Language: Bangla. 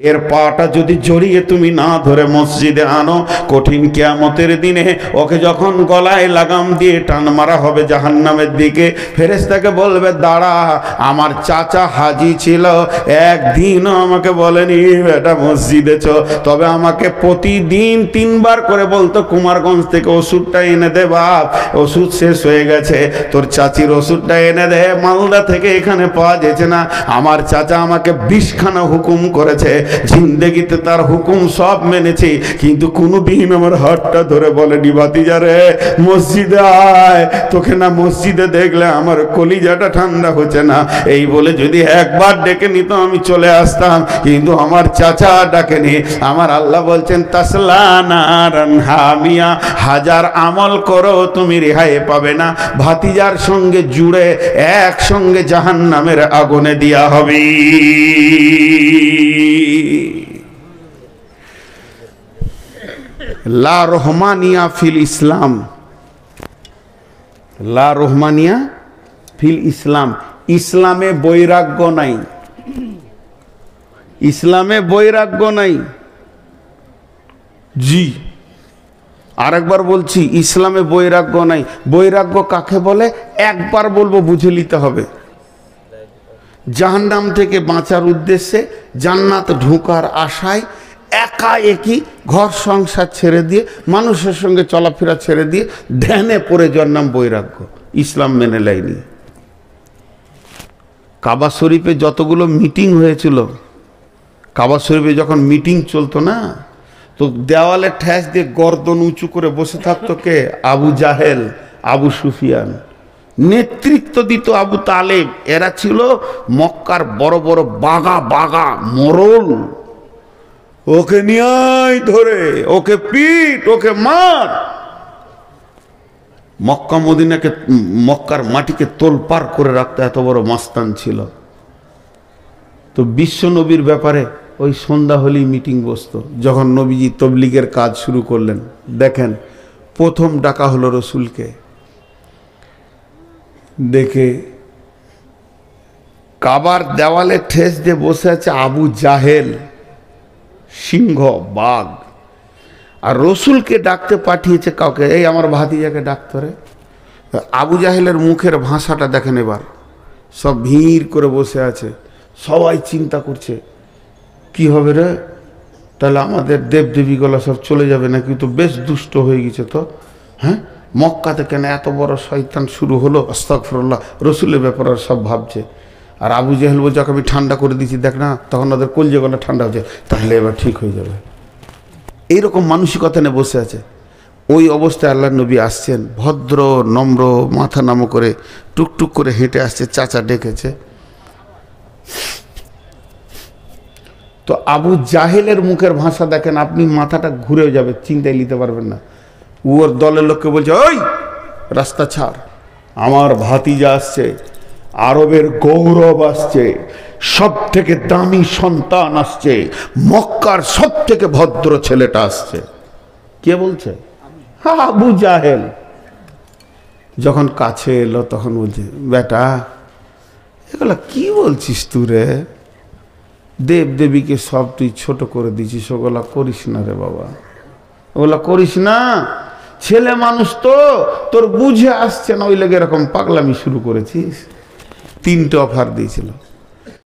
এর পাটা যদি জড়িয়ে তুমি না ধরে মসজিদে আনো, কঠিন কিয়ামতের দিনে ওকে যখন গলায় লাগাম দিয়ে টান মারা হবে জাহান্নামের দিকে, ফেরেশতাকে বলবে দাঁড়া, আমার চাচা হাজি ছিল, একদিনও আমাকে বলেনি বেটা মসজিদে চ, তবে আমাকে প্রতিদিন 3 বার করে বলতো কুমারগঞ্জ থেকে ওষুধটা এনে দে বাপ, ওষুধ শেষ হয়ে গেছে, তোর চাচির ওষুধটা এনে দে, মালদা থেকে এখানে পাওয়া যাচ্ছে না। আমার চাচা আমাকে 20খানা হুকুম করেছে, জিন্দেগিতে তার হুকুম সব মেনেছি, কিন্তু কোনোদিন আমার হাতটা ধরে বলেনি ভাতিজা রে মসজিদে আয়, তোকে না মসজিদে দেখলে আমার কলিজাটা ঠান্ডা হচ্ছে না। এই বলে যদি একবার ডেকে নিত আমি চলে আসতাম, কিন্তু আমার চাচা ডাকেনি। আমার আল্লাহ বলছেন তাসলা নারান হামিয়া, হাজার আমল করো তুমি রেহাই পাবে না, ভাতিজার সঙ্গে জুড়ে একসঙ্গে জাহান্নামের আগুনে দেয়া হবে। লা রহমানিয়া ফিল ইসলাম, লা রহমানিয়া ফিল ইসলাম, ইসলামে বৈরাগ্য নাই, ইসলামে বৈরাগ্য নাই। জি আরেকবার বলছি, ইসলামে বৈরাগ্য নাই। বৈরাগ্য কাকে বলে একবার বলবো, বুঝে নিতে হবে। জাহান্নাম থেকে বাঁচার উদ্দেশ্যে, জান্নাত ঢোকার আশায় একা একই ঘর সংসার ছেড়ে দিয়ে, মানুষের সঙ্গে চলাফেরা ছেড়ে দিয়ে ধ্যানে পড়ে যাওয়ার নাম বৈরাগ্য। ইসলাম মেনে নেয়নি। কাবা শরীফে যতগুলো মিটিং হয়েছিল, কাবা শরীফে যখন মিটিং চলতো না, তো দেওয়ালে ঠেস দিয়ে গর্দন উঁচু করে বসে থাকতো কে? আবু জাহেল, আবু সুফিয়ান। নেতৃত্ব দিত আবু তালেব। এরা ছিল মক্কার বড় বড় বাগা বাগা মোরল। ওকে নিয়ে ধরে, ওকে পিট, ওকে মার। মক্কা মদিনাকে, মক্কার মাটিকে তোলপাড় করে রাখতে এত বড় মাস্তান ছিল। তো বিশ্ব নবীর ব্যাপারে ওই সন্ধ্যা হলেই মিটিং বসতো। যখন নবীজি তবলিগের কাজ শুরু করলেন, দেখেন প্রথম ডাকা হলো রসুলকে। দেখে কাবার দেওয়ালে ঠেস দিয়ে বসে আছে আবু জাহেল, সিংহ বাঘ, আর রসুলকে ডাকতে পাঠিয়েছে কাউকে, এই আমার ভাতিজাকে ডাকতে রে। আবু জাহেলের মুখের ভাষাটা দেখেন এবার, সব ভিড় করে বসে আছে, সবাই চিন্তা করছে কি হবে রে, তাহলে আমাদের দেবদেবীগুলো সব চলে যাবে নাকি? তো বেশ দুষ্ট হয়ে গেছে তো, হ্যাঁ মক্কাতে কেন এত বড় শয়তান শুরু হলো, আস্তাগফিরুল্লাহ। রসুলের ব্যাপারে সব ভাবছে। আর আবু জাহেল বলছে আমি ঠান্ডা করে দিচ্ছি, দেখ না, তখন ওদের কলজেগুলো ঠান্ডা হচ্ছে, তাহলে এবার ঠিক হয়ে যাবে। এইরকম মানসিকতা নিয়ে বসে আছে। ওই অবস্থায় আল্লাহ নবী আসছেন, ভদ্র নম্র, মাথা নামো করে টুকটুক করে হেঁটে আসছে। চাচা ডেকেছে। তো আবু জাহেলের মুখের ভাষা দেখেন, আপনি মাথাটা ঘুরেও যাবে, চিন্তায় নিতে পারবেন না। ওর দলের লোককে বলছে ওই রাস্তা ছাড়, আমার ভাতিজা আসছে, আরবের গৌরব আসছে, সব থেকে দামি সন্তান আসছে, মক্কার সব থেকে ভদ্র ছেলেটা আসছে। কে বলছে? আবু জাহেল। যখন কাছে এলো তখন বলছে বেটা এগুলা কি বলছিস তুই রে? দেব দেবীকে সব তুই ছোট করে দিছিস, ওগুলা করিস না রে বাবা, ওগুলা করিস না। ছেলে মানুষ তো, তোর বুঝে আসছে না, ওই লেগে এরকম পাগলামি শুরু করেছিস। 3টে অফার দিয়েছিল।